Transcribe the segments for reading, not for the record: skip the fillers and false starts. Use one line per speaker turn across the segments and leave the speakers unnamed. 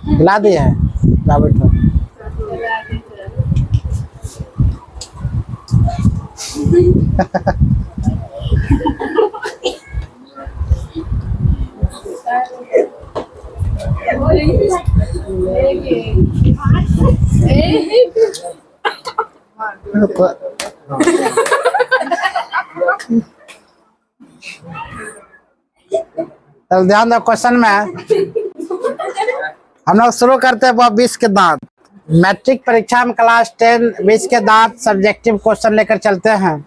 खिला दिए हैं, जा बैठो। तो ध्यान दो क्वेश्चन में हम लोग शुरू करते हैं वो 20 के दांत। मैट्रिक परीक्षा में क्लास 10 20 के दांत सब्जेक्टिव क्वेश्चन लेकर चलते हैं।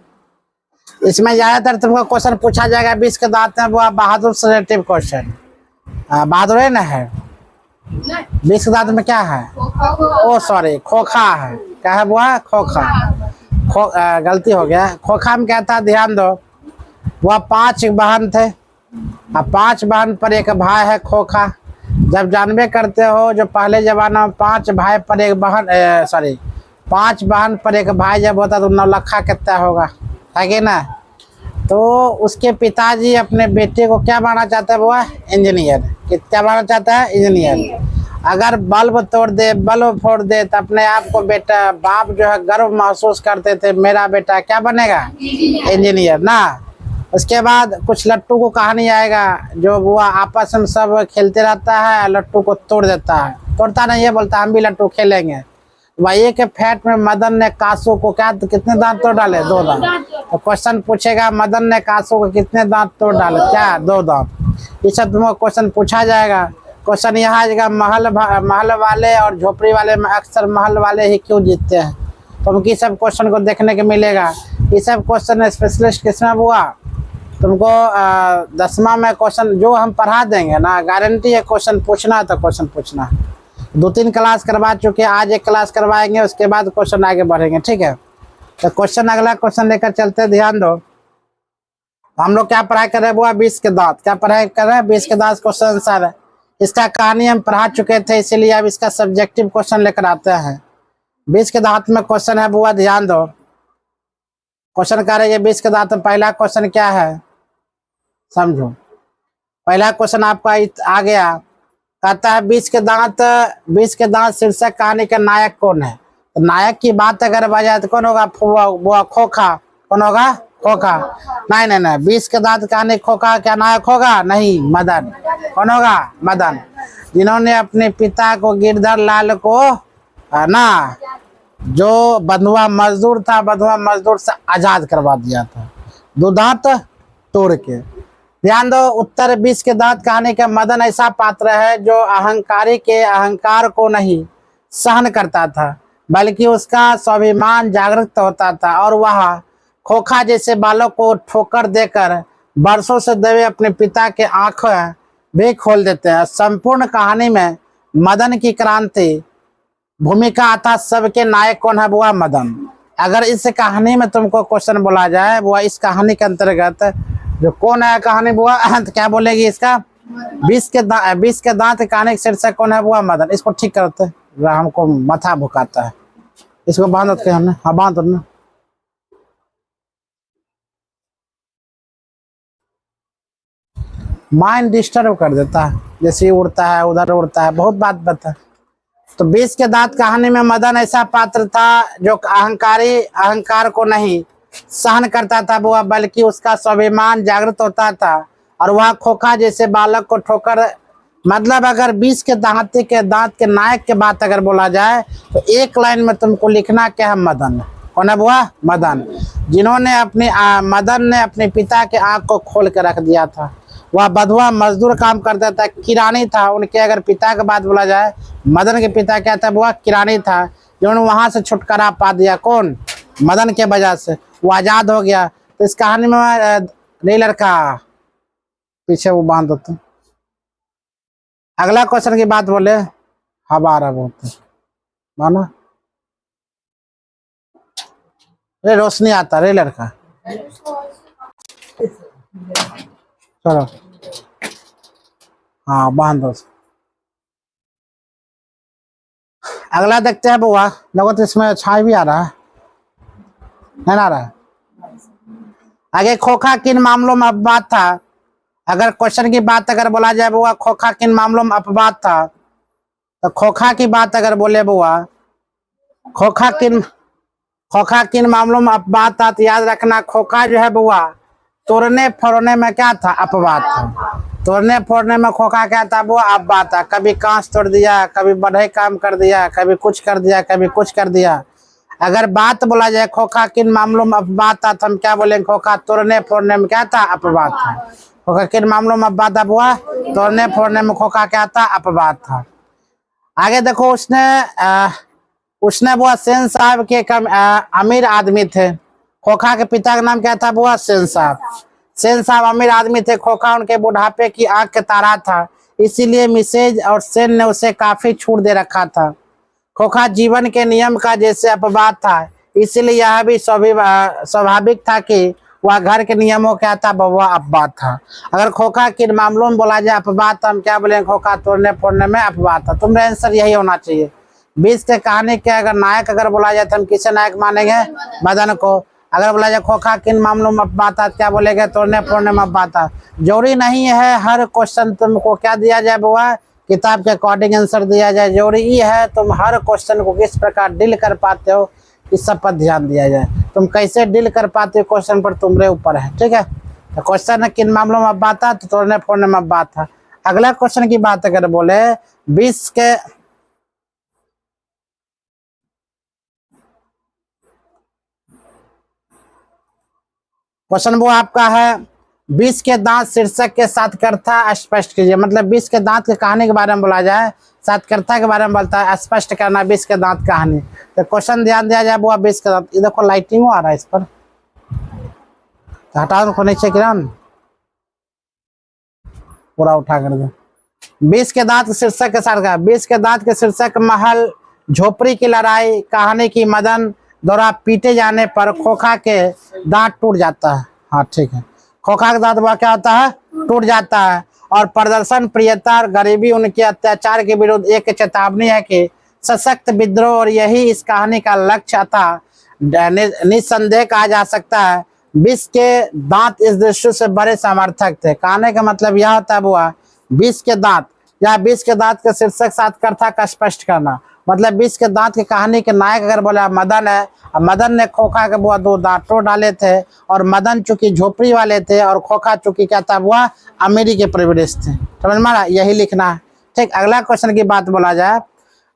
इसमें ज्यादातर तुमको क्वेश्चन पूछा जाएगा 20 के दांत में वो बहादुर से रिलेटिव क्वेश्चन। बहादुर है ना है 20 के दांत में क्या है? ओ सॉरी खोखा है। क्या है वो? खोखा। गलती हो गया। खोखा में क्या था ध्यान दो, वह 5 बहन थे। अब 5 बहन पर एक भाई है खोखा। जब जानबे करते हो जो पहले जमाना में 5 भाई पर एक बहन 5 बहन पर एक भाई जब होता तो नौलखा कितना होगा, है कि ना? तो उसके पिताजी अपने बेटे को क्या बनाना चाहता है? वो इंजीनियर। क्या बनाना चाहता है? इंजीनियर। अगर बल्ब तोड़ दे, बल्ब फोड़ दे तो अपने आप को बेटा बाप जो है गर्व महसूस करते थे, मेरा बेटा क्या बनेगा? इंजीनियर ना। उसके बाद कुछ लट्टू को कहानी आएगा जो वो आपस में सब खेलते रहता है, लट्टू को तोड़ देता है। तोड़ता नहीं है, बोलता हम भी लट्टू खेलेंगे। वही के फैट में मदन ने कासू को क्या कितने दांत तोड़ डाले? 2 दांत। तो क्वेश्चन पूछेगा मदन ने कासू को कितने दांत तोड़ डाले? क्या? 2 दांत। इस तुमको क्वेश्चन पूछा जाएगा। क्वेश्चन यहाँ आएगा महल वाले और झोपड़ी वाले में अक्सर महल वाले ही क्यों जीतते हैं? तो उनकी सब क्वेश्चन को देखने को मिलेगा। ये सब क्वेश्चन स्पेशलिस्ट किसमें हुआ? तुमको 10वां में क्वेश्चन जो हम पढ़ा देंगे ना, गारंटी है क्वेश्चन पूछना तो क्वेश्चन पूछना। 2-3 क्लास करवा चुके, आज एक क्लास करवाएंगे, उसके बाद क्वेश्चन आगे बढ़ेंगे, ठीक है? तो क्वेश्चन अगला क्वेश्चन लेकर चलते हैं, ध्यान दो। हम लोग क्या पढ़ाई कर रहे हैं? वो 20 के दांत। क्या पढ़ाई कर रहे हैं? 20 के दांत क्वेश्चन आंसर है। इसका कहानी हम पढ़ा चुके थे, इसीलिए अब इसका सब्जेक्टिव क्वेश्चन लेकर आते हैं। 20 के दांत में क्वेश्चन है बुआ, ध्यान दो। क्वेश्चन कह रहे हैं 20 के दांत में पहला क्वेश्चन क्या है समझो। पहला क्वेश्चन आपका आ गया, कहता है 20 के दांत शीर्षक कहानी का नायक कौन है? तो नायक की बात अगर बजाय तो कौन होगा? वो खोखा। कौन होगा? खोखा। नहीं नहीं नहीं, 20 के दांत कहानी खोखा क्या नायक होगा? नहीं, मदन। कौन होगा? मदन, जिन्होंने अपने पिता को गिरधर लाल को ना, जो बंधुआ मजदूर था, बंधुआ मजदूर से आजाद करवा दिया था 2 दांत तोड़ के। ध्यान दो, उत्तर 20 के दांत कहानी का मदन ऐसा पात्र है जो अहंकारी के अहंकार को नहीं सहन करता था, बल्कि उसका स्वाभिमान जागृत होता था और वह खोखा जैसे बालक को ठोकर देकर बरसों से दबे अपने पिता के आंखें भी खोल देते हैं। संपूर्ण कहानी में मदन की क्रांति भूमिका आता। सबके नायक कौन है? बुआ मदन। अगर इस कहानी में तुमको क्वेश्चन बोला जाए बुआ, इस कहानी के अंतर्गत जो कौन है कहानी बुआ, तो क्या बोलेगी इसका? 20 के दांत कहानी का शीर्षक कौन है? बुआ मदन। इसको ठीक करते, हमको माथा भुकाता है। इसको बांध देते हमने। हाँ बांध दो ना। माइंड डिस्टर्ब कर देता है, जैसे उड़ता है उधर उड़ता है, बहुत बात बता। तो 20 के दांत कहानी में मदन ऐसा पात्र था जो अहंकार को नहीं सहन करता था वो, बल्कि उसका स्वाभिमान जागृत होता था और वह खोखा जैसे बालक को ठोकर, मतलब अगर 20 के दांत के नायक के बात अगर बोला जाए तो एक लाइन में तुमको लिखना क्या है? मदन। कौन है बुआ? मदन, जिन्होंने मदन ने अपने पिता के आंख को खोल कर रख दिया था। वह बंधुआ मजदूर काम करता था, किरानी था। उनके अगर पिता की बात बोला जाए, मदन के पिता क्या था? वह किरानी था, जिन्होंने वहां से छुटकारा पा दिया। कौन? मदन के वजह से वो आजाद हो गया। तो इस कहानी में नहीं लड़का पीछे वो बांध देते। अगला क्वेश्चन की बात बोले, हवा रहा बहुत माना रे, रोशनी आता रे लड़का। चलो हाँ बांध दो। अगला देखते हैं बुआ, लगो तो इसमें छाई भी आ रहा है, नहीं आ रहा है? आगे खोखा किन मामलों में अपवाद था? अगर क्वेश्चन की बात अगर बोला जाए बुआ, खोखा किन मामलों में अपवाद था? तो खोखा की बात अगर बोले बुआ, खोखा किन मामलों में अपवाद था, तो याद रखना खोखा जो है बुआ तोड़ने फोड़ने में क्या था, अपवाद था। तोड़ने फोड़ने में खोखा क्या था बुआ, अपवाद था। कभी कांच तोड़ दिया, कभी बढ़ई काम कर दिया, कभी कुछ कर दिया, कभी कुछ कर दिया। अगर बात बोला जाए खोखा किन मामलों में अपवाद था, तो हम क्या बोलेंगे, खोखा तोड़ने फोड़ने में क्या था, अपवाद था। खोखा किन मामलों में अपवाद था बुआ, तोड़ने फोड़ने में खोखा क्या था, अपवाद था। आगे देखो, उसने बुआ सेन साहब के अमीर आदमी थे। खोखा के पिता का नाम क्या था बुआ, सेन साहब। सेन साहब अमीर आदमी थे। खोखा उनके बुढ़ापे की आंख के तारा था, इसीलिए मिसेज और सेन ने उसे काफी छूट दे रखा था। खोखा जीवन के नियम का जैसे अपवाद था, इसीलिए यह भी स्वाभाविक था कि वह घर के नियमों क्या था, वह अपवाद था। अगर खोखा किन मामलों में बोला जाए अपवाद, तो हम क्या बोलेंगे, खोखा तोड़ने फोड़ने में अपवाद था। तुम्हारा आंसर यही होना चाहिए। बीच के कहानी के अगर नायक अगर बोला जाए, तो हम किसे नायक मानेंगे, मदन को। अगर बोला जाए खोखा किन मामलों में अपवाद था, क्या बोलेंगे, तोड़ने फोड़ने में अपवाद था। जरूरी नहीं है हर क्वेश्चन तुमको क्या दिया जाए बुआ, किताब के अकॉर्डिंग आंसर दिया जाए। जरूरी है तुम हर क्वेश्चन को किस प्रकार डील कर पाते हो, इस सब पर ध्यान दिया जाए। तुम कैसे डील कर पाते हो क्वेश्चन पर, तुम्हारे ऊपर है। ठीक है, तो क्वेश्चन है किन मामलों में अपवाद था, तो तोड़ने फोड़ने में अपवाद था। अगला क्वेश्चन की बात अगर बोले, 20 के क्वेश्चन वो आपका है, 20 के दांत शीर्षक के सातकर्ता स्पष्ट कीजिए। मतलब 20 के दांत की कहानी के बारे में बोला जाए, सातकर्ता के बारे में बोलता है, स्पष्ट करना 20 के दांत कहानी। तो क्वेश्चन ध्यान दिया जाए वो 20 के दांत। ये देखो लाइटिंग आ रहा है इस पर, तो हटा दो नीचे किरण, पूरा उठा कर दो। 20 के दांत शीर्षक के साथ, 20 के दांत के शीर्षक महल झोपड़ी की लड़ाई कहानी की मदन द्वारा पीटे जाने पर खोखा के दांत टूट जाता है। हाँ ठीक है, खोखा का दांत वह क्या होता है, टूट जाता है। और प्रदर्शन प्रियता और गरीबी उनके अत्याचार के विरुद्ध एक चेतावनी है कि सशक्त विद्रोह, और यही इस कहानी का लक्ष्य था। निस्संदेह कहा जा सकता है 20 के दांत इस दृश्य से बड़े समर्थक थे। कहने का मतलब यह होता है बुआ, 20 के दांत या 20 के दांत के शीर्षक सातकर्ता का स्पष्ट करना। मतलब 20 के दांत की कहानी के नायक अगर बोला मदन है, मदन ने खोखा के बुआ 2 दांत तोड़ डाले थे, और मदन चूंकि झोपड़ी वाले थे और खोखा चूंकि क्या था बुआ, अमीरी के परिवेश थे। समझ में आ रहा, यही लिखना है। ठीक, अगला क्वेश्चन की बात बोला जाए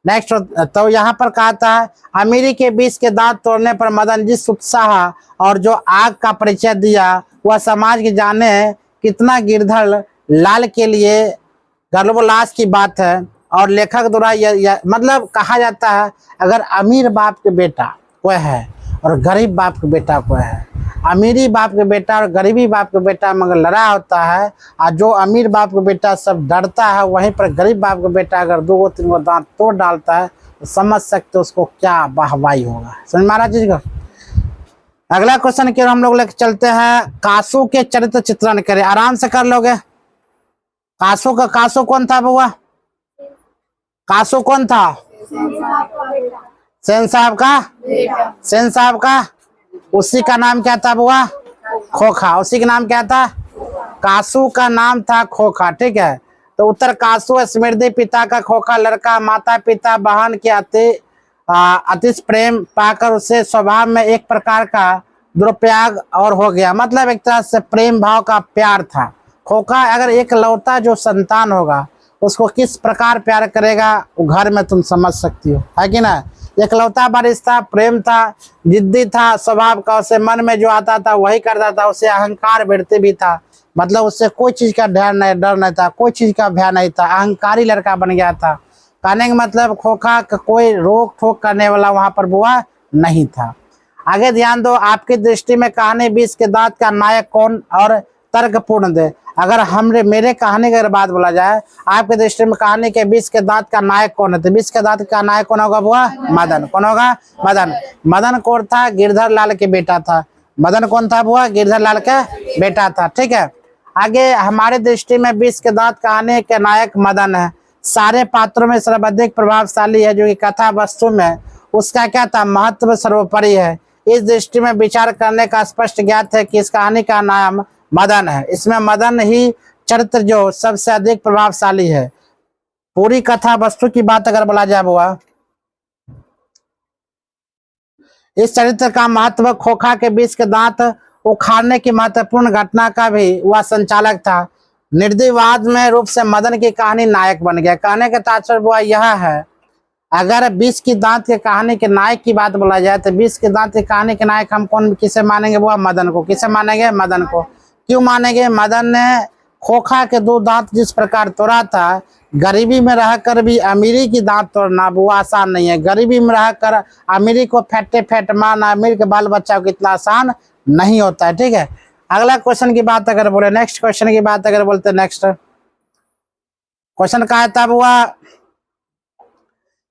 नेक्स्ट, तो यहाँ पर कहा था अमीरी के 20 के दांत तोड़ने पर मदन जिस उत्साह और जो आग का परिचय दिया, वह समाज के जाने कितना गिरधर लाल के लिए गर्वलास की बात है। और लेखक द्वारा मतलब कहा जाता है, अगर अमीर बाप के बेटा कोई है और गरीब बाप के बेटा कोई है, अमीरी बाप के बेटा और गरीबी बाप के बेटा मगर लड़ा होता है, और जो अमीर बाप के बेटा सब डरता है, वहीं पर गरीब बाप के बेटा अगर 2-3 दांत तोड़ डालता है, तो समझ सकते उसको क्या वाहवाही होगा। समझ में आ रहा चीज का। अगला क्वेश्चन की हम लोग लेकर चलते हैं, कासू के चरित्र चित्रण करें। आराम से कर लोगे। कासू कौन था बुआ, कासू कौन था, सेन साहब का, सेन साहब का, उसी का नाम क्या था बुआ, खोखा। उसी का नाम क्या था, कासू का नाम था खोखा। ठीक है, तो उत्तर कासू स्मृति पिता का खोखा लड़का, माता पिता बहन के अतिश प्रेम पाकर उसे स्वभाव में एक प्रकार का दुरुपयोग और हो गया। मतलब एक तरह से प्रेम भाव का प्यार था। खोखा अगर एक लौता जो संतान होगा, उसको किस प्रकार प्यार करेगा वो घर में तुम समझ सकती हो, है कि ना। एकलौता बारिश था, प्रेम था, जिद्दी था स्वभाव का, उसे मन में जो आता था वही करता था। उसे अहंकार बढ़ते भी था, मतलब उससे कोई चीज का डर नहीं था, कोई चीज का भय नहीं था, अहंकारी लड़का बन गया था। कहने का मतलब खोखा का कोई रोक ठोक करने वाला वहां पर बुआ नहीं था। आगे ध्यान दो, आपकी दृष्टि में कहानी 20 के दांत का नायक कौन और तर्कपूर्ण दे। अगर मेरे कहानी की अगर बात बोला जाए, आपके दृष्टि में कहानी के 20 के दांत का नायक कौन है, तो 20 के दांत का नायक कौन होगा बुआ, मदन। कौन होगा, मदन। मदन कौन था, गिरधर लाल के बेटा था। मदन कौन था बुआ, गिरधर लाल का बेटा था। ठीक है, आगे हमारे दृष्टि में 20 के दांत कहानी के नायक मदन है। सारे पात्रों में सर्वाधिक प्रभावशाली है, जो कि कथा वस्तु में उसका क्या था, महत्व सर्वोपरि है। इस दृष्टि में विचार करने का स्पष्ट ज्ञात है कि इस कहानी का नाम मदन है। इसमें मदन ही चरित्र जो सबसे अधिक प्रभावशाली है। पूरी कथा वस्तु की बात अगर बोला जाए बुआ, इस चरित्र का महत्व खोखा के बीच के दांत उखाड़ने की महत्वपूर्ण घटना का भी वह संचालक था। निर्दयवाद में रूप से मदन की कहानी नायक बन गया। कहने का तात्पर्य बुआ यह है, अगर 20 की दांत की कहानी के नायक की बात बोला जाए तो 20 की दांत की कहानी के नायक हम कौन किसे मानेंगे बुआ? मदन को। किसे मानेंगे? मदन को। क्यों मानेंगे? मदन ने खोखा के 2 दांत जिस प्रकार तोड़ा था, गरीबी में रहकर भी अमीरी की दांत तोड़ना वो आसान नहीं है। गरीबी में रहकर अमीरी को फेंटे फेंट मारना अमीर के बाल बच्चा को इतना आसान नहीं होता है। ठीक है, अगला क्वेश्चन की बात अगर बोले, नेक्स्ट क्वेश्चन की बात अगर बोलते, नेक्स्ट क्वेश्चन कहा था बुआ,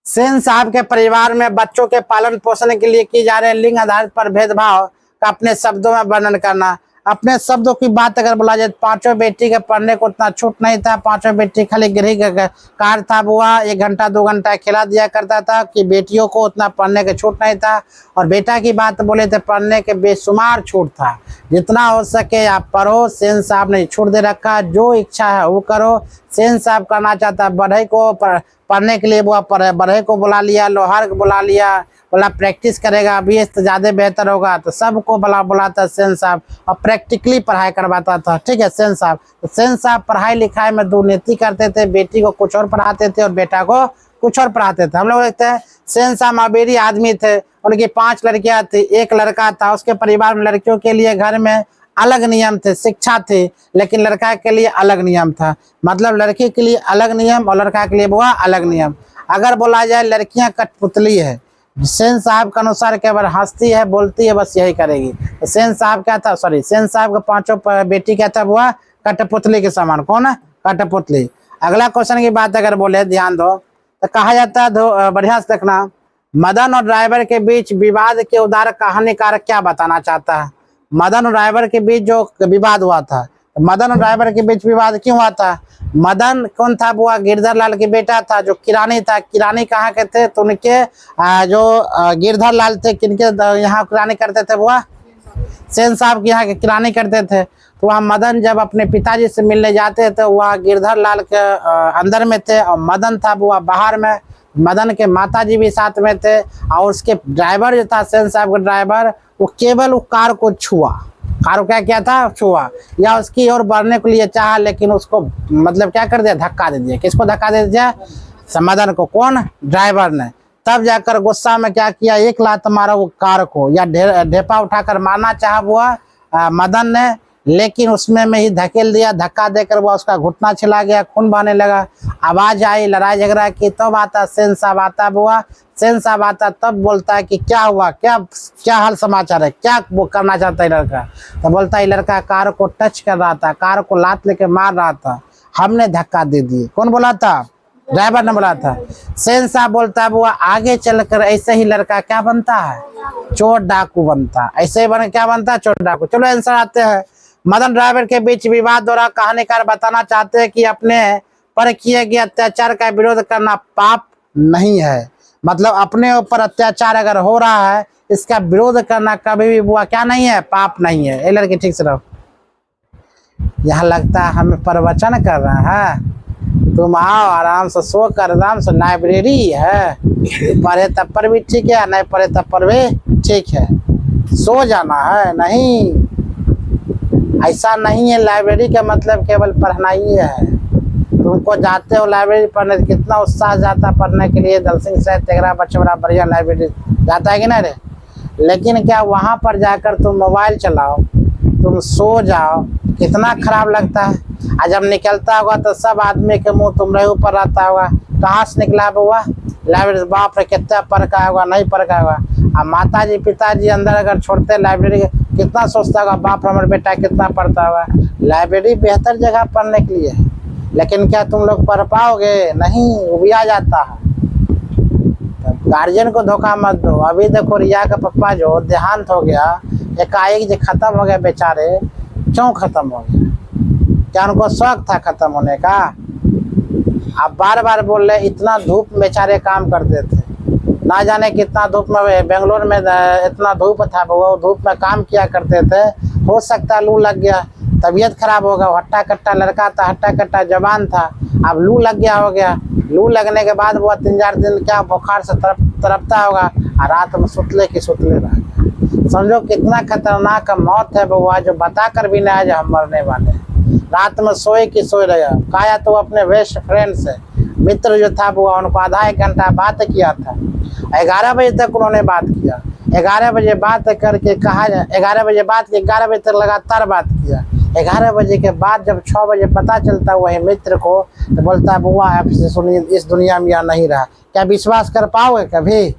सेन साहब के परिवार में बच्चों के पालन पोषण के लिए की जा रहे लिंग आधारित पर भेदभाव का अपने शब्दों में वर्णन करना। अपने शब्दों की बात अगर बोला जाए, 5 बेटी के पढ़ने को उतना छूट नहीं था। 5 बेटी खाली गृह का कार्य था बुआ, 1 घंटा 2 घंटा खिला दिया करता था कि बेटियों को उतना पढ़ने का छूट नहीं था। और बेटा की बात बोले तो पढ़ने के बेशुमार छूट था, जितना हो सके आप पढ़ो। सेन साहब ने छूट दे रखा, जो इच्छा है वो करो। सेन साहब करना चाहता बढ़ई को पढ़ने के लिए वो बढ़ई को बुला लिया, लोहार को बुला लिया, बोला प्रैक्टिस करेगा अभी तो ज़्यादा बेहतर होगा, तो सबको बुलाता सेन साहब और प्रैक्टिकली पढ़ाई करवाता था। ठीक है, सेन साहब। तो सेन साहब पढ़ाई लिखाई में दुर्नीति करते थे, बेटी को कुछ और पढ़ाते थे और बेटा को कुछ और पढ़ाते थे। हम लोग देखते हैं सेन साहब अमीरी आदमी थे, उनकी 5 लड़कियां थी, 1 लड़का था। उसके परिवार में लड़कियों के लिए घर में अलग नियम थे, शिक्षा थी, लेकिन लड़का के लिए अलग नियम था। मतलब लड़की के लिए अलग नियम और लड़का के लिए बुआ अलग नियम। अगर बोला जाए लड़कियां कठपुतली है, सेन साहब के अनुसार केवल हंसती है, बोलती है, बस यही करेगी। तो सेन साहब क्या था, सॉरी, सेन साहब का 5 बेटी क्या था बुआ? कठपुतली के समान। कौन है? कठपुतली। अगला क्वेश्चन की बात अगर बोले, ध्यान दो, तो कहा जाता है, बढ़िया से देखना, मदन और ड्राइवर के बीच विवाद के उदार कहानीकार क्या बताना चाहता है? मदन और ड्राइवर के बीच जो विवाद हुआ था, मदन और ड्राइवर के बीच विवाद क्यों हुआ था? मदन कौन था बुआ? गिरधर लाल के बेटा था, जो किरानी था। किरानी कहाँ के थे? तो उनके जो गिरधर लाल थे, किनके यहाँ किरानी करते थे बुआ? सेन साहब के यहाँ के किरानी करते थे। तो वहाँ मदन जब अपने पिताजी से मिलने जाते थे, वहाँ गिरधर लाल के अंदर में थे और मदन था बुआ बाहर में। मदन के माताजी भी साथ में थे और उसके ड्राइवर जो था, सेन साहब का ड्राइवर, वो केवल उस कार को छुआ। कार क्या क्या था? छुआ, या उसकी ओर बढ़ने के लिए चाहा, लेकिन उसको मतलब क्या कर दिया? धक्का दे दिया। किसको धक्का दे दिया? मदन को। कौन? ड्राइवर ने। तब जाकर गुस्सा में क्या किया? 1 लात मारा वो कार को, या ढेपा उठाकर मारना चाहा हुआ मदन ने, लेकिन उसमें में ही धकेल दिया। धक्का देकर वो उसका घुटना छिला गया, खून बहने लगा, आवाज आई, लड़ाई झगड़ा की। तब आता सेन साहब आता बुआ। सेन साहब आता तब बोलता है कि क्या हुआ, क्या हाल समाचार है, क्या वो करना चाहता है लड़का? तो बोलता है लड़का कार को टच कर रहा था, कार को लात लेके मार रहा था, हमने धक्का दे दिए। कौन बोला था? ड्राइवर ने बोला था। सेन साहब बोलता है बुआ, आगे चलकर ऐसे ही लड़का क्या बनता है? चोर डाकू बनता। ऐसे ही बन क्या बनता है? चोर डाकू। चलो आंसर आते हैं। मदन ड्राइवर के बीच विवाद द्वारा कहानीकार बताना चाहते हैं कि अपने पर किए गए अत्याचार का विरोध करना पाप नहीं है। मतलब अपने ऊपर अत्याचार अगर हो रहा है, इसका विरोध करना कभी भी बुआ क्या नहीं है? पाप नहीं है। ए लड़की ठीक से रहो, यहाँ लगता है हमें प्रवचन कर रहा है। तुम आओ आराम से, सो कर आराम से, लाइब्रेरी है, पढ़े तब पर भी ठीक है, नहीं पढ़े तब पर भी ठीक है, सो जाना है। नहीं, ऐसा नहीं है। लाइब्रेरी का मतलब केवल पढ़ना ही है। तुमको जाते हो लाइब्रेरी पढ़ने, कितना उत्साह जाता पढ़ने के लिए। दल सिंह सहित तेगरा बच्चा बड़ा बढ़िया लाइब्रेरी जाता है कि नहीं रे? लेकिन क्या वहाँ पर जाकर तुम मोबाइल चलाओ, तुम सो जाओ, कितना खराब लगता है। और जब निकलता होगा तो सब आदमी के मुंह तुम्हारे ऊपर रहता होगा, कहाँ से निकला हुआ लाइब्रेरी? बाप रे कितना पढ़ का होगा, नहीं पढ़ का होगा। अब माता जी पिताजी अंदर अगर छोड़ते लाइब्रेरी, कितना सोचता होगा बाप हमारा बेटा कितना पढ़ता होगा। लाइब्रेरी बेहतर जगह पढ़ने के लिए है, लेकिन क्या तुम लोग पढ़ पाओगे? नहीं, वो भी आ जाता है। गार्जियन को धोखा मत दो। अभी देखो रिया का पप्पा जो देहांत हो गया, एकाएक जो खत्म हो गया बेचारे, क्यों खत्म हो गया? क्या उनको शौक था खत्म होने का? आप बार बार बोल रहे, इतना धूप में बेचारे काम करते थे, ना जाने कितना धूप में, बेंगलोर में इतना धूप था, वो धूप में काम किया करते थे। हो सकता लू लग गया, तबीयत खराब होगा। हट्टा कट्टा लड़का था, हट्टा कट्टा जवान था, अब लू लग गया हो गया। लू लगने के बाद वो 3-4 दिन क्या बुखार से तड़पता होगा और रात में सुतले की सुतले रह गया। समझो कितना खतरनाक मौत है बुआ, जो बता कर भी नहीं आज हम मरने वाले हैं। रात में सोए की सोए रहे। कहा तो अपने बेस्ट फ्रेंड से, मित्र जो था बुआ, उनको आधा 1 घंटा बात किया था। 11 बजे तक उन्होंने बात किया। 11 बजे बात करके कहा 11 बजे बात की, 11 बजे तक लगातार बात किया। 11 बजे के बाद जब 6 बजे पता चलता वही मित्र को, तो बोलता है बुआ आपसे सुनिए इस दुनिया में यहाँ नहीं रहा। क्या विश्वास कर पाओगे? कभी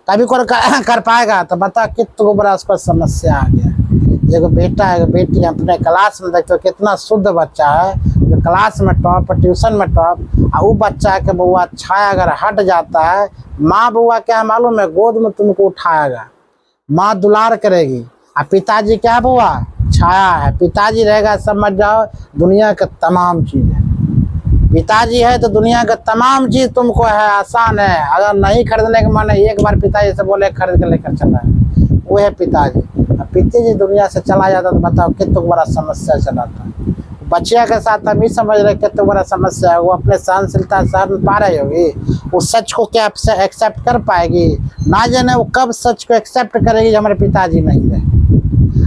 कभी कोई कर पाएगा? तो बता कितना बड़ा उसको समस्या आ गया। एक बेटा है बेटी अपने क्लास में देखते हो कितना शुद्ध बच्चा है, जो क्लास में टॉप, ट्यूशन में टॉप, और वो बच्चा के बुआ छाया अगर हट जाता है, माँ बुआ क्या मालूम है, गोद में तुमको उठाएगा, माँ दुलार करेगी। और पिताजी क्या बुआ? छाया है। पिताजी रहेगा समझ जाओ दुनिया का तमाम चीज़ है। पिताजी है तो दुनिया का तमाम चीज़ तुमको है, आसान है। अगर नहीं खरीदने के मन है, एक बार पिताजी से बोले खरीद के लेकर चला है, वो है पिताजी। अब पिताजी दुनिया से चला जाता तो बताओ कितना बड़ा समस्या चलाता है। बच्चिया के साथ हम ही समझ रहे कितना बड़ा समस्या है। वो अपने सहनशीलता सहन पा रही होगी, वो सच को क्या एक्सेप्ट कर पाएगी? ना जाने वो कब सच को एक्सेप्ट करेगी जब हमारे पिताजी नहीं रहे।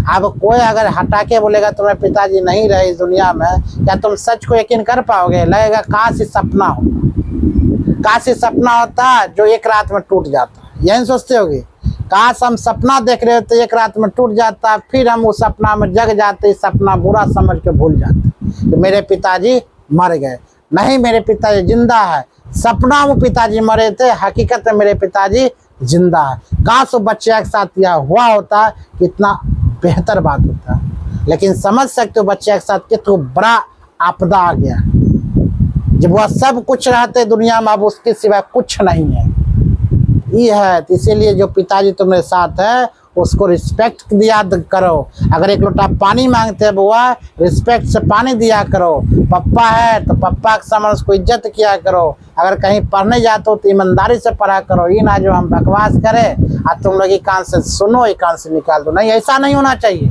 अब कोई अगर हटा के बोलेगा तुम्हारे पिताजी नहीं रहे इस दुनिया में, क्या तुम सच को यकीन कर पाओगे? लगेगा काश ही सपना होता, काश ही सपना होता जो एक रात में टूट जाता। यही सोचते होगी, काश हम सपना देख रहे होते एक रात में टूट जाता, फिर हम उस सपना में जग जाते, सपना बुरा समझ के भूल जाते कि मेरे पिताजी मर गए। नहीं, मेरे पिताजी जिंदा है। सपना वो पिताजी मरे थे, हकीकत में मेरे पिताजी जिंदा है। काश वो बच्चे के साथ यह हुआ होता, कितना बेहतर बात होता। लेकिन समझ सकते हो बच्चे के साथ कितना बड़ा आपदा आ गया। जब वह सब कुछ रहते दुनिया में, अब उसके सिवा कुछ नहीं है। ये है, तो इसीलिए जो पिताजी तुम्हारे साथ है उसको रिस्पेक्ट दिया करो। अगर एक लोटा पानी मांगते हैं बुआ, रिस्पेक्ट से पानी दिया करो। पप्पा है तो पप्पा के सामने उसको इज्जत किया करो। अगर कहीं पढ़ने जाते हो तो ईमानदारी से पढ़ा करो। ये ना जो हम बकवास करें और तुम लोग एक कान से सुनो एक कान से निकाल दो। नहीं, ऐसा नहीं होना चाहिए।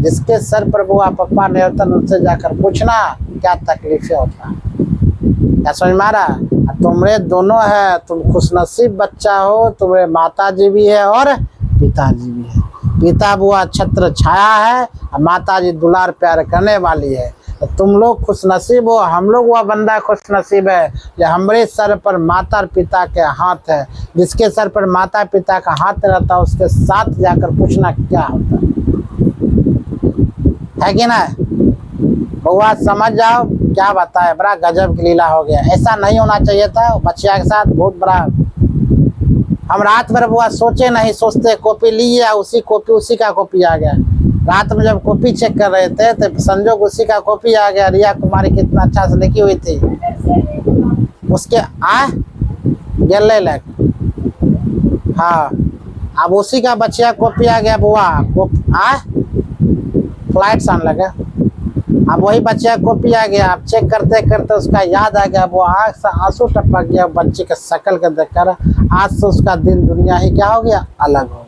जिसके सर पर बुआ पप्पा नहीं होता उनसे जाकर पूछना क्या तकलीफें होता है। क्या समझ मारा? तुम्हारे दोनों है, तुम खुशनसीब बच्चा हो। तुम्हारे माताजी भी है और पिताजी भी है। पिता बुआ छत्र छाया है और माताजी दुलार प्यार करने वाली है। तो तुम लोग खुशनसीब हो। हम लोग वह बंदा खुशनसीब है जो हमारे सर पर माता पिता के हाथ है। जिसके सर पर माता पिता का हाथ रहता है उसके साथ जाकर पूछना क्या होता है कि ना? बुआ समझ जाओ क्या बताए, बड़ा गजब की लीला हो गया। ऐसा नहीं होना चाहिए था बच्चिया के साथ, बहुत बड़ा। हम रात भर बुआ सोचे नहीं, सोचते कॉपी लिए, उसी का कॉपी आ गया। रात में जब कॉपी चेक कर रहे थे तो संजोग उसी का कॉपी आ गया। रिया कुमारी कितना अच्छा से लिखी हुई थी उसके गेले लग। हाँ, अब उसी का बच्चिया कॉपी आ गया बुआ। फ्लाइट सान लगा, अब वही बच्चा कॉपी आ गया। अब चेक करते करते उसका याद आ गया, वो आँख से आंसू टपक गया बच्चे के शक्ल के देखकर। आज से उसका दिन दुनिया ही क्या हो गया, अलग हो गया।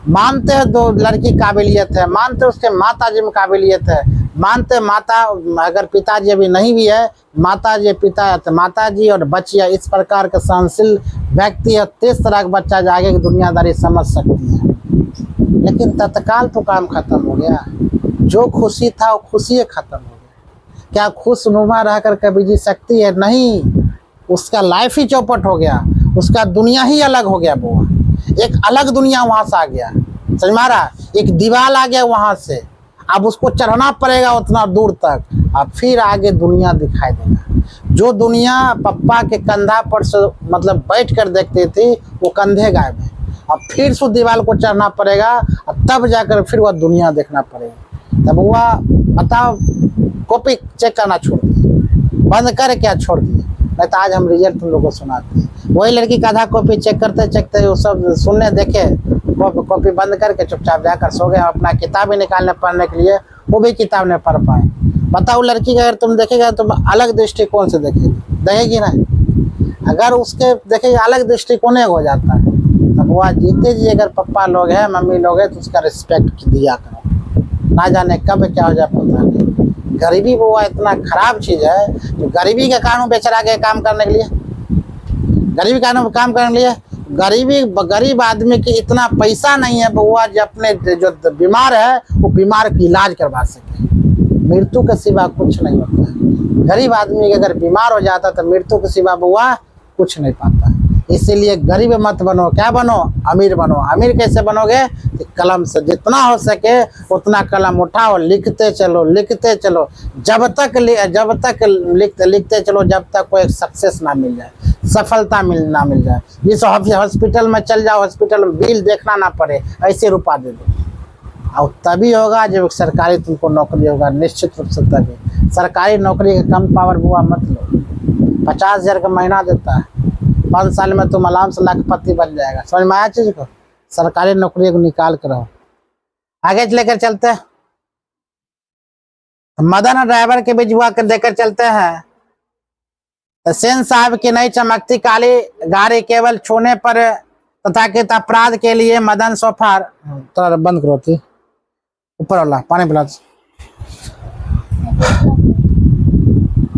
मानते हैं दो लड़की काबिलियत है, मानते उसके माताजी में काबिलियत है, मानते माता अगर पिताजी अभी नहीं भी है, माताजी पिता है तो माताजी और बच्चिया इस प्रकार का सहनशील व्यक्ति है। 23 तरह का बच्चा जाके दुनियादारी समझ सकती है। लेकिन तत्काल तो काम खत्म हो गया। जो खुशी था वो खुशी खत्म हो गया। क्या खुशनुमा रहकर कभी जी सकती है? नहीं, उसका लाइफ ही चौपट हो गया, उसका दुनिया ही अलग हो गया। वो एक अलग दुनिया वहां से आ गया, समझ मारा? एक दीवार आ गया वहां से। अब उसको चढ़ना पड़ेगा उतना दूर तक, अब फिर आगे दुनिया दिखाई देगा। जो दुनिया पप्पा के कंधा पर से मतलब बैठ कर देखती थी वो कंधे गायब है। अब फिर से दीवार को चढ़ना पड़ेगा, अब तब जाकर फिर वह दुनिया देखना पड़ेगा। तब हुआ बताओ, कॉपी चेक करना छोड़ दिए, बंद कर क्या छोड़ दिए? नहीं तो आज हम रिजल्ट तुम लोगों को सुनाते हैं। वही लड़की का आधा कॉपी चेक करते वो सब सुनने देखे, कॉपी बंद करके चुपचाप जाकर सो गए। अपना किताब ही निकालने पढ़ने के लिए, वो भी किताब नहीं पढ़ पाए। बताओ लड़की का अगर तुम देखेगा तुम अलग दृष्टिकोण से देखेगी ना। अगर उसके देखेगा अलग दृष्टिकोण हो जाता है। तब वो जीते जी अगर पप्पा लोग हैं मम्मी लोग हैं तो उसका रिस्पेक्ट दिया करो। ना जाने कब क्या हो जाए पता नहीं। गरीबी बुआ इतना खराब चीज है, तो गरीबी के कारण बेचारा गए काम करने के लिए, गरीबी कारण काम करने के लिए। गरीब आदमी की इतना पैसा नहीं है बुआ जो अपने जो बीमार है वो बीमार की इलाज करवा सके। मृत्यु के सिवा कुछ नहीं होता है। गरीब आदमी अगर बीमार हो जाता तो मृत्यु के सिवा बुआ कुछ नहीं पाता है। इसीलिए गरीब मत बनो, क्या बनो, अमीर बनो। अमीर कैसे बनोगे? तो कलम से जितना हो सके उतना कलम उठाओ, लिखते चलो, लिखते चलो, जब तक लिखते चलो जब तक कोई सक्सेस ना मिल जाए, सफलता ना मिल जाए। जिस हॉस्पिटल में चल जाओ, हॉस्पिटल में बिल देखना ना पड़े, ऐसे रुपया दे दो। और तभी होगा जब सरकारी तुमको नौकरी होगा, निश्चित रूप से तभी। सरकारी नौकरी का कम पावर बुआ मत लो। 50,000 का महीना देता है, 5 साल में तुम आराम से लाखपति बन जाएगा। समझ में आया चीज को? सरकारी नौकरी को निकाल कर रहो। आगे लेकर चलते हैं, मदन और ड्राइवर के बीच हुआ कर देकर चलते हैं। तो सेन साहब की नई चमकती काली गाड़ी केवल छूने पर तथाकथित अपराध के लिए मदन सोफार, तो बंद करो थी ऊपर वाला पानी पिला।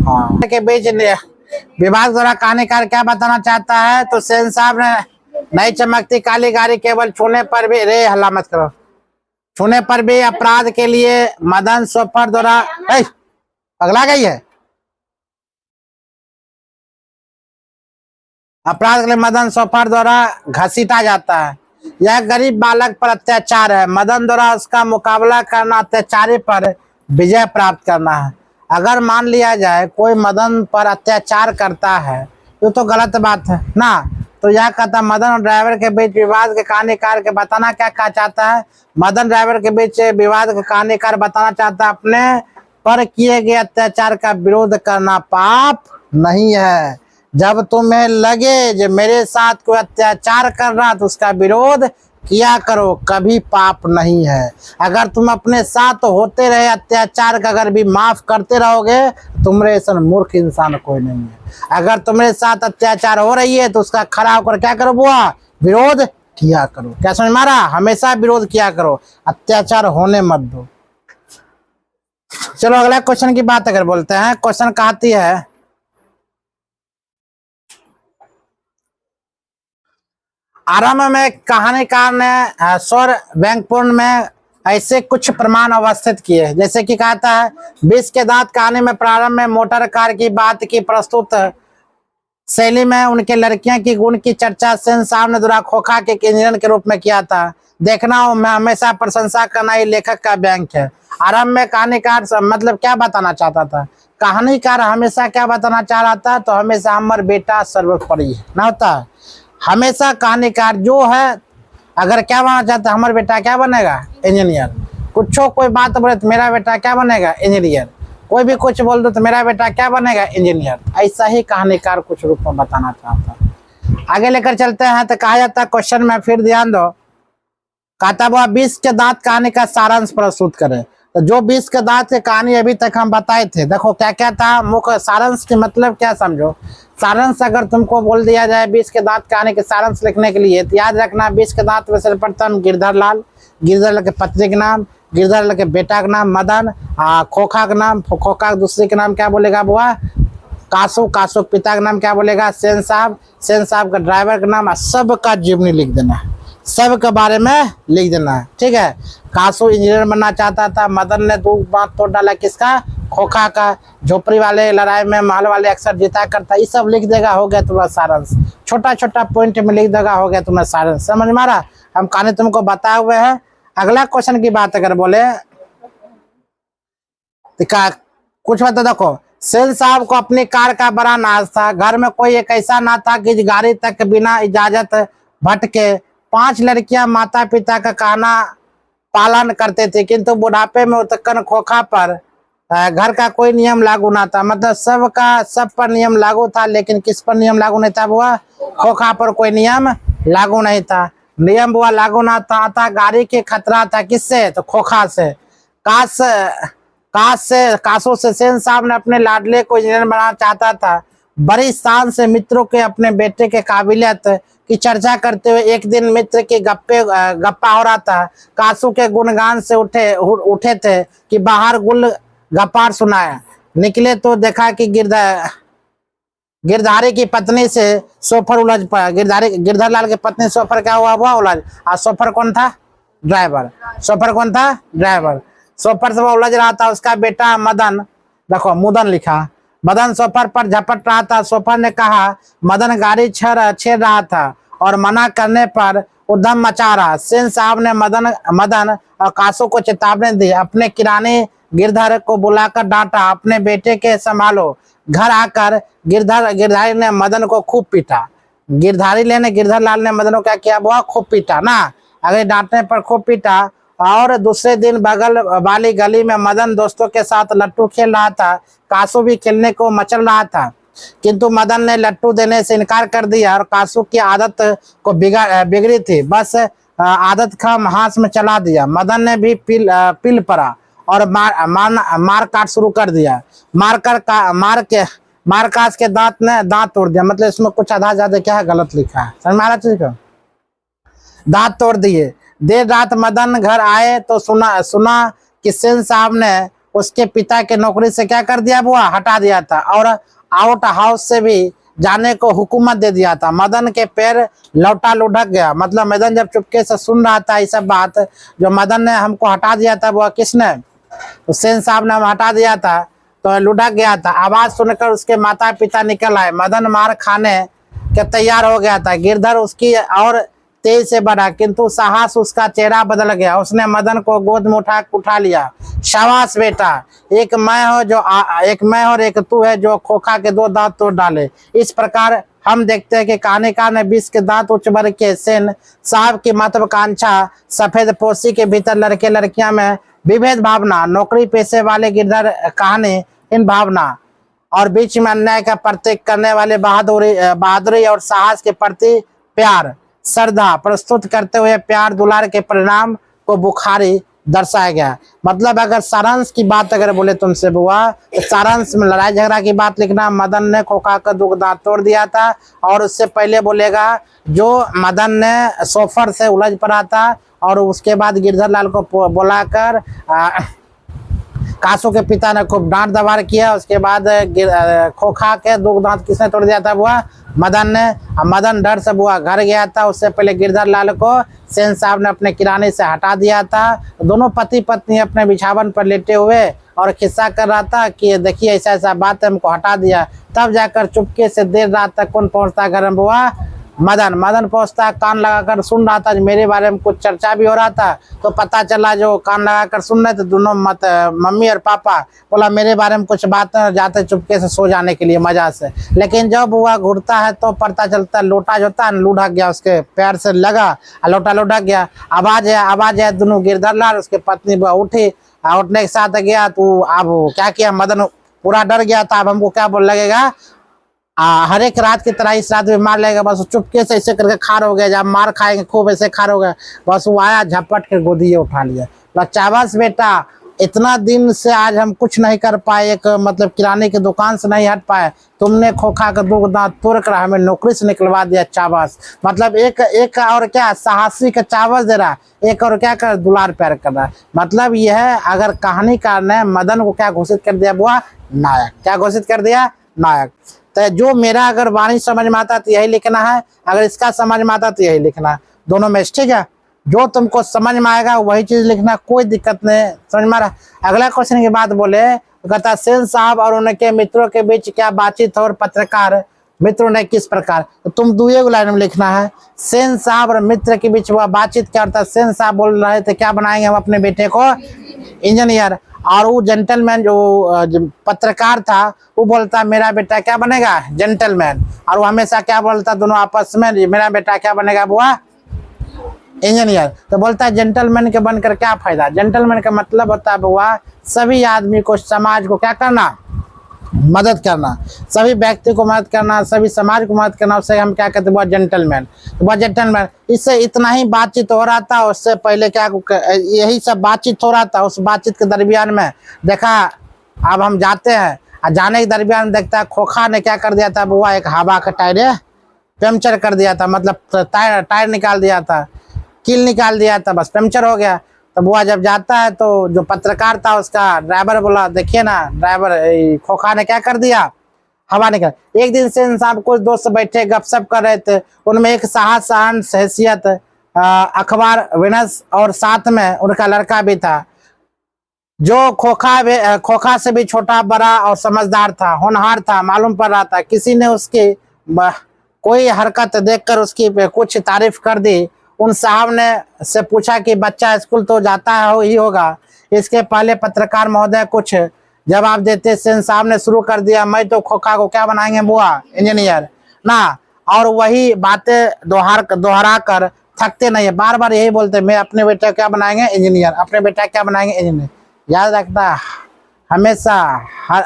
हाँ, के बीच विभाग द्वारा कहानीकार क्या बताना चाहता है? तो सेन साहब ने नई चमकती काली गाड़ी केवल छूने पर भी, रे हल्ला मत करो, छूने पर भी अपराध के लिए मदन सोफर द्वारा, पगला गई है, अपराध के लिए मदन सोफर द्वारा घसीटा जाता है। यह गरीब बालक पर अत्याचार है। मदन द्वारा उसका मुकाबला करना, अत्याचारी पर विजय प्राप्त करना है। अगर मान लिया जाए कोई मदन पर अत्याचार करता है तो गलत बात है ना। तो यह कहता मदन और ड्राइवर के बीच विवाद के कहानीकार के बताना क्या कहा चाहता है? मदन ड्राइवर के बीच विवाद का कहानीकार बताना चाहता है अपने पर किए गए अत्याचार का विरोध करना पाप नहीं है। जब तुम्हें लगे जो मेरे साथ कोई अत्याचार कर रहा तो उसका विरोध किया करो, कभी पाप नहीं है। अगर तुम अपने साथ होते रहे अत्याचार का अगर भी माफ करते रहोगे, तुम्हारे ऐसा मूर्ख इंसान कोई नहीं है। अगर तुम्हारे साथ अत्याचार हो रही है तो उसका खड़ा होकर क्या करो बुआ? विरोध किया करो। क्या समझ मारा? हमेशा विरोध किया करो, अत्याचार होने मत दो। चलो अगला क्वेश्चन की बात अगर बोलते हैं। क्वेश्चन कहती है, आरंभ में कहानीकार ने स्वर व्यंग्यपूर्ण में ऐसे कुछ प्रमाण अवस्थित किए, जैसे कि कहता है 20 के दांत कहानी में प्रारंभ में मोटर कार की बात की प्रस्तुत शैली में उनके लड़कियां की गुण की चर्चा सेन साहब ने द्वारा खोखा के इंजीनियर के रूप में किया था। देखना मैं हमेशा प्रशंसा करना ही लेखक का बैंक है। आरंभ में कहानीकार मतलब क्या बताना चाहता था? कहानीकार हमेशा क्या बताना चाह रहा था? तो हमेशा हमार बेटा सर्वोपरि है ना होता है। हमेशा कहानीकार जो है अगर क्या बनना चाहता है, हमारा बेटा क्या बनेगा? इंजीनियर। कुछ कोई बात बोले तो मेरा बेटा क्या बनेगा? इंजीनियर। कोई भी कुछ बोल दो तो मेरा बेटा क्या बनेगा? इंजीनियर। ऐसा ही कहानीकार कुछ रूप में बताना चाहता है। आगे लेकर चलते हैं तो कहा जाता है क्वेश्चन में फिर ध्यान दो, कहता हुआ 20 के दांत कहानी का सारांश प्रस्तुत करे। तो जो 20 के दांत की कहानी अभी तक हम बताए थे, देखो क्या क्या था। मुख्य सारांश के मतलब क्या समझो? सारांश अगर तुमको बोल दिया जाए 20 के दांत कहानी के सारांश लिखने के लिए, तो याद रखना 20 के दांत में सर्वप्रथम गिरधर लाल के पत्नी के नाम, गिरधर लाल के बेटा का नाम मदन, खोखा का नाम, खोखा के दूसरे के नाम क्या बोलेगा बुआ? कासू, कासू के पिता का नाम क्या बोलेगा? सेन साहब, सेन साहब का ड्राइवर का नाम, सबका जीवनी लिख देना है, सब के बारे में लिख देना है, ठीक है। कासू इंजीनियर बनना चाहता था, मदन ने 2 बात तोड़ डाला किसका? खोखा का। झोपड़ी वाले लड़ाई में महल वाले अक्सर जीता करता, ये सब लिख देगा, हो गया तुम्हारा सारांश। छोटा छोटा पॉइंट में लिख देगा, हो गया तुम्हारा सारांश। समझ मारा? हम कहानी तुमको बताए हुए हैं। अगला क्वेश्चन की बात अगर बोले कुछ बात देखो, सेन साहब को अपनी कार का बड़ा नाज था। घर में कोई एक ऐसा ना था कि गाड़ी तक बिना इजाजत भटके। 5 लड़कियां माता पिता का कहना पालन करते थे, किंतु बुढ़ापे में उत्कन खोखा पर घर का कोई नियम लागू ना था। मतलब सब पर नियम लागू था, लेकिन किस पर नियम लागू नहीं था बुआ? खोखा पर कोई नियम लागू नहीं था। नियम बुआ लागू ना था, अतः गाड़ी के खतरा था किससे? तो खोखा से। कासों से सेन साहब ने अपने लाडले को इंजीनियर बनाना चाहता था। बड़ी शान से मित्रों के अपने बेटे के काबिलियत की चर्चा करते हुए एक दिन मित्र के गप्पा हो रहा था। कासू के गुणगान से उठे थे कि बाहर गपार सुनाया। निकले तो देखा कि गिरधारी की पत्नी से सोफर उलझ पड़ा। गिरधर लाल की पत्नी सोफर क्या हुआ उलझ। और सोफर कौन था? ड्राइवर। सोफर कौन था? ड्राइवर। सोफर से वो उलझ रहा था। उसका बेटा मदन, देखो मुदन लिखा, मदन सोफर पर झपट रहा था। सोफर ने कहा, मदन गाड़ी छेड़ रहा था और मना करने पर उद्यम मचा रहा। सेन साहब ने मदन और कासू को चेतावनी दी। अपने किराने गिरधर को बुलाकर डांटा, अपने बेटे के संभालो। घर आकर गिरधारी ने मदन को खूब पीटा। गिरधर लाल ने मदन को क्या किया? वो खूब पीटा ना, अगर डांटने पर खूब पीटा। और दूसरे दिन बगल वाली गली में मदन दोस्तों के साथ लट्टू खेल रहा था। कासू भी खेलने को मचल रहा था, किंतु मदन ने लट्टू देने से इनकार कर दिया। और कासू की आदत को बिगड़ी थी, बस आदत का हाथ में चला दिया। मदन ने भी पिल पड़ा और मार काट शुरू कर दिया। मार काट के दांत तोड़ दिया। मतलब इसमें कुछ आधा ज्यादा क्या है, गलत लिखा है, समझ में आ रहा चीज का? दांत तोड़ दिए। देर रात मदन घर आए तो सुना कि सेन साहब ने उसके पिता के नौकरी से क्या कर दिया? बुआ हटा दिया था और आउट हाउस से भी जाने को हुकूमत दे दिया था। मदन के पैर लौटा लुढ़क गया। मतलब मदन जब चुपके से सुन रहा था ये सब बात, जो मदन ने हमको हटा दिया था, वो किसने? तो सेन साहब ने हटा दिया था, तो लुढ़क गया था। आवाज सुनकर उसके माता पिता निकल आए। मदन मार खाने के तैयार हो गया था। गिरधर उसकी और तेज से बढ़ा, किंतु साहस उसका चेहरा बदल गया। उसने मदन को गोद में उठा लिया। शाबाश बेटा, एक मैं और एक तू है जो खोखा के 2 दांत तोड़ डाले। इस प्रकार हम देखते हैं कि कहानीकार ने 20 के दांत उच्च वर्ग के सेन साहब की महत्वाकांक्षा, सफेद पोशी के भीतर लड़के लड़कियां में विभेद भावना, नौकरी पेशे वाले गिरधर कहानी इन भावना और बीच में अन्याय का प्रतीक करने वाले बहादुरी और साहस के प्रति प्यार, श्रद्धा प्रस्तुत करते हुए प्यार दुलार के परिणाम को बुखारी दर्शाया गया। मतलब अगर सारांश की बात अगर बोले तुमसे बुआ, तो सारांश में लड़ाई झगड़ा की बात लिखना। मदन ने खोखा का 2 दांत तोड़ दिया था। और उससे पहले बोलेगा जो मदन ने सोफर से उलझ पड़ा था और उसके बाद गिरधर लाल को बुलाकर कासू के पिता ने खूब डांट दबार किया। उसके बाद खोखा के 2 दांत किसने तोड़ दिया था? बुआ मदन ने। मदन डर से बुआ घर गया था। उससे पहले गिरधर लाल को सेन साहब ने अपने किराने से हटा दिया था। दोनों पति पत्नी अपने बिछावन पर लेटे हुए और किस्सा कर रहा था कि देखिए ऐसा ऐसा बात है, हमको हटा दिया। तब जाकर चुपके से देर रात तक कौन पहुंचता घर में? बुआ मदन पहुंचता, कान लगाकर सुन रहा था। मेरे बारे में कुछ चर्चा भी हो रहा था, तो पता चला जो कान लगाकर सुन रहे थे दोनों मम्मी और पापा, बोला मेरे बारे में कुछ बात जाते चुपके से सो जाने के लिए मजा से। लेकिन जब हुआ घुरता है तो पता चलता है लोटा जो था लुढ़क गया, उसके पैर से लगा, लोटा लुढ़क गया। आवाज है दोनों गिरधर लाल उसके पत्नी बुआ उठी। उठने के साथ गया तो अब क्या किया? मदन पूरा डर गया था। अब हमको क्या बोल लगेगा? हर एक रात की तरह इस रात भी मार लेगा। बस चुपके से ऐसे करके खार हो गया। जब मार खाएंगे खूब ऐसे खार हो गया। बस वो आया झपट के गोदी उठा लिया। चावस बेटा, इतना दिन से आज हम कुछ नहीं कर पाए, एक मतलब किराने की दुकान से नहीं हट पाए, तुमने खोखा का 2 दांत तोड़ कर हमें नौकरी से निकलवा दिया। चावस मतलब एक और क्या साहसी का चावस दे रहा, एक और क्या कर दुलार प्यार कर रहा। मतलब यह अगर कहानीकार ने मदन को क्या घोषित कर दिया बुआ? नायक। क्या घोषित कर दिया? नायक। तो जो मेरा अगर वाणी समझ में आता तो यही लिखना है, अगर इसका समझ में आता तो यही लिखना है, दोनों में। ठीक है, जो तुमको समझ में आएगा वही चीज लिखना, कोई दिक्कत नहीं। समझ में आ रहा? अगला क्वेश्चन की बात बोले तो कहता सेन साहब और उनके मित्रों के बीच क्या बातचीत और पत्रकार मित्रों ने किस प्रकार। तो तुम 2 लाइन में लिखना है। सेन साहब और मित्र के बीच वह बातचीत क्या होता है? सेन साहब बोल रहे थे क्या बनाएंगे हम अपने बेटे को? इंजीनियर। और वो जेंटलमैन जो पत्रकार था वो बोलता मेरा बेटा क्या बनेगा? जेंटलमैन। और वो हमेशा क्या बोलता दोनों आपस में, मेरा बेटा क्या बनेगा बुआ? इंजीनियर। तो बोलता है जेंटलमैन के बनकर क्या फायदा? जेंटलमैन का मतलब होता है बुआ सभी आदमी को, समाज को क्या करना? मदद करना, सभी व्यक्ति को मदद करना, सभी समाज को मदद करना, उससे हम क्या कहते हैं? जेंटलमैन। तो जेंटलमैन। इससे इतना ही बातचीत हो रहा था। उससे पहले क्या यही सब बातचीत हो रहा था। उस बातचीत के दरमियान में देखा, अब हम जाते हैं और जाने के दरमियान देखता है खोखा ने क्या कर दिया था बुआ? एक हवा का टायर पंचर कर दिया था। मतलब टायर निकाल दिया था, कील निकाल दिया था, बस पंचर हो गया। तो बुआ जब जाता है तो जो पत्रकार था उसका ड्राइवर बोला, देखिए ना ड्राइवर, खोखा ने क्या कर दिया, हवा निकल। एक दिन से साहब कुछ दोस्त बैठे गपशप कर रहे थे, उनमें एक साहस सहस हैसियत अखबार विनस और साथ में उनका लड़का भी था, जो खोखा से भी छोटा बड़ा और समझदार था, होनहार था, मालूम पड़ रहा था। किसी ने उसकी कोई हरकत देखकर उसकी कुछ तारीफ कर दी। उन साहब ने से पूछा कि बच्चा स्कूल तो जाता है ही होगा। इसके पहले पत्रकार महोदय कुछ जवाब देते, सेन साहब ने शुरू कर दिया, मैं तो खोखा को क्या बनाएंगे बुआ, इंजीनियर ना। और वही बातें दोहरा कर थकते नहीं है, बार बार यही बोलते, मैं अपने बेटे को क्या बनाएंगे, इंजीनियर, अपने बेटा क्या बनाएंगे, इंजीनियर। याद रखना,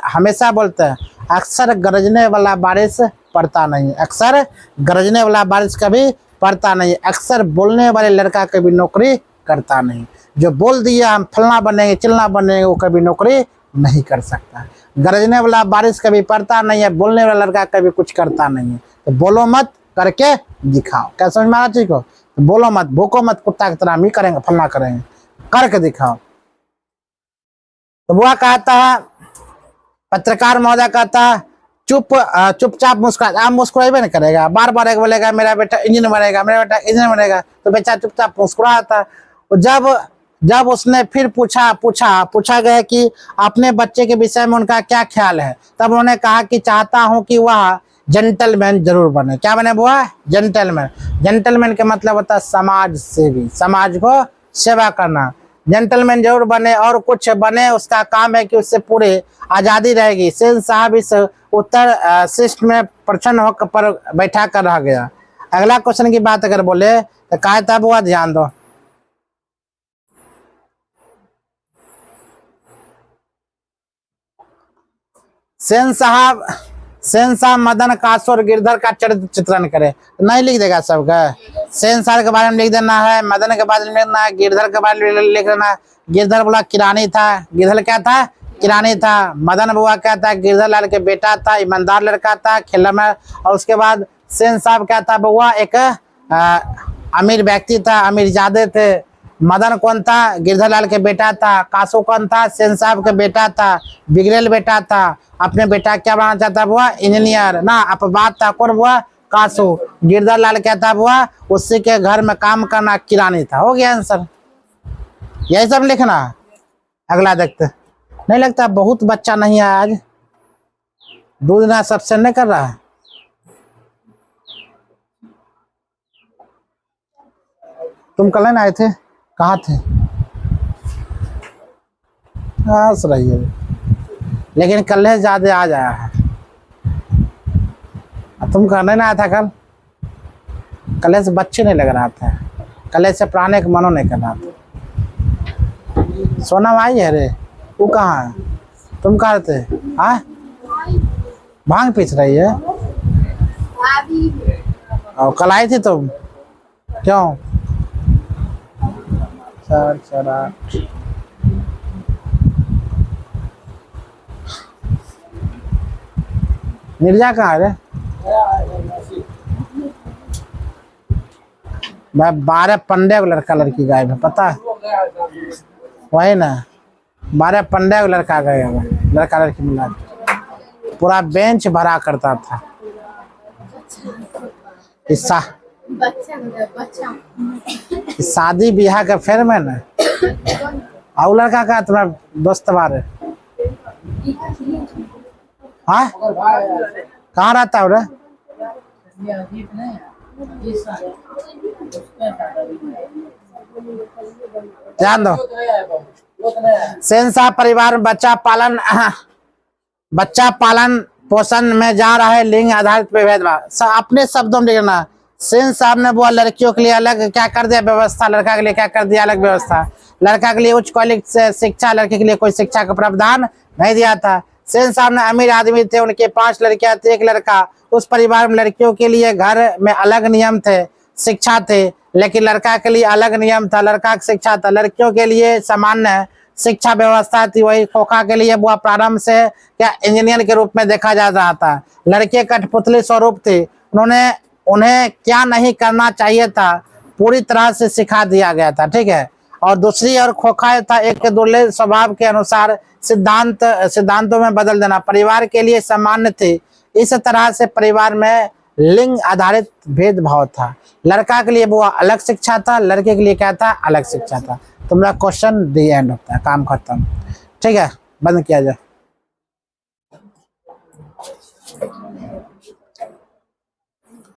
हमेशा बोलते हैं, अक्सर गरजने वाला बारिश पड़ता नहीं, अक्सर गरजने वाला बारिश कभी पड़ता नहीं, अक्सर बोलने वाले लड़का कभी नौकरी करता नहीं। जो बोल दिया हम फलना बनेंगे चिलना बनेंगे, वो कभी नौकरी नहीं कर सकता। गरजने वाला बारिश कभी पड़ता नहीं है, बोलने वाला लड़का कभी कुछ करता नहीं है। तो बोलो मत, करके दिखाओ। क्या समझ में आ रहा ठीक हो? तो बोलो मत, भूको मत, कुत्ता की तरह हम ही करेंगे, फलना करेंगे, करके दिखाओ। तो बुआ कहता है, पत्रकार महोदय कहता है, चुपचाप मुस्कुरा। आप मुस्कुराइबे नहीं करेगा, बार बार एक बोलेगा मेरा बेटा इंजीनियर बनेगा, मेरा बेटा इंजीनियर बनेगा, तो बेचा चुपचाप मुस्कुराता। जब उसने फिर पूछा गया कि अपने बच्चे के विषय में उनका क्या ख्याल है, तब उन्होंने कहा कि चाहता हूं कि वह जेंटलमैन जरूर बने। क्या बने बुआ? जेंटलमैन। जेंटलमैन का मतलब होता है समाज सेवी, समाज को सेवा करना। जेंटलमैन जरूर बने और कुछ बने, उसका काम है कि उससे पूरे आज़ादी रहेगी। सेन साहब इस उत्तर शिष्ट में प्रसन्न होकर पर बैठा कर रह गया। अगला क्वेश्चन की बात अगर बोले तो कहा था बुआ, ध्यान दो। सेन साहब मदन कासो और गिरधर का चरित्र चित्रण करे। नहीं लिख देगा सबका? सेन साहब के बारे में लिख देना है, मदन के बारे में लिखना है, गिरधर के बारे में लिख देना है। गिरधर बोला किरानी था, गिरधर क्या था? किरानी था। मदन बुआ क्या था? गिरधर लाल के बेटा था, ईमानदार लड़का था, खेल में। और उसके बाद सेन साहब क्या था बुआ? एक अमीर व्यक्ति था, अमीर ज्यादा थे। मदन कौन था? गिरधर लाल के बेटा था। कासो कौन था? सेन साहब के बेटा था, बिगड़ेल बेटा था। अपने बेटा क्या बनाना चाहता बुआ? इंजीनियर ना। अपवाद था कौन बुआ? कासो। गिरधर लाल क्या था बुआ? उसी के घर में काम करना, किरानी था। हो गया आंसर। यही सब लिखना। अगला देखते। नहीं लगता बहुत बच्चा नहीं आया आज, दूध ना सबसे नहीं कर रहा है। तुम कल नहीं आए थे, कहाँ थे? हंस रही है, लेकिन कल ज्यादा आ जाया है। तुम कहने ना आया था कल से बच्चे नहीं लग रहा था, कल से पुराने का मनो नहीं कर रहा था। सोनम आई है रे, वो कहाँ है? तुम कहाँ थे? हाँ, भांग पीस रही है। और कल आई थी तुम, क्यों? चरा निर्जा कहाँ है रे? भाई 12 पंडे को लड़का लड़की गायब है, पता है? वही ना, 12 पंडे को लड़का गायब है, लड़का लड़की मिला पूरा बेंच भरा करता था। शादी ब्याह का फेर में ना। और लड़का का तुम्हारा दोस्त बारे? हाँ, कहाँ रहता है रे? ध्यान दो। सेन साहब परिवार में बच्चा पालन पोषण में जा रहा है लिंग आधारित भेदभाव। अपने शब्दों में लिखना। सेन साहब ने वो लड़कियों के लिए अलग क्या कर दिया व्यवस्था, लड़का के लिए क्या कर दिया अलग व्यवस्था। लड़का के लिए उच्च क्वालिटी शिक्षा, लड़के के लिए कोई शिक्षा का प्रावधान नहीं दिया था। सेन साहब ने अमीर आदमी थे, उनके 5 लड़कियां थी, 1 लड़का। उस परिवार में लड़कियों के लिए घर में अलग नियम थे, शिक्षा थे, लेकिन लड़का के लिए अलग नियम था, लड़का की शिक्षा था। लड़कियों के लिए सामान्य शिक्षा व्यवस्था थी। वही खोखा के लिए वो प्रारंभ से क्या इंजीनियर के रूप में देखा जा रहा था। लड़के कठपुतली स्वरूप थे, उन्हें क्या नहीं करना चाहिए था पूरी तरह से सिखा दिया गया था। ठीक है, और दूसरी और खोखा था, एक के दुर्लभ स्वभाव के अनुसार सिद्धांतों में बदल देना। परिवार के लिए सामान्य थे। इस तरह से परिवार में लिंग आधारित भेदभाव था। लड़का के लिए वो अलग शिक्षा था, लड़के के लिए क्या था, अलग शिक्षा था। तो मेरा क्वेश्चन दी एंड होता है, काम खत्म। ठीक है, बंद किया जाए।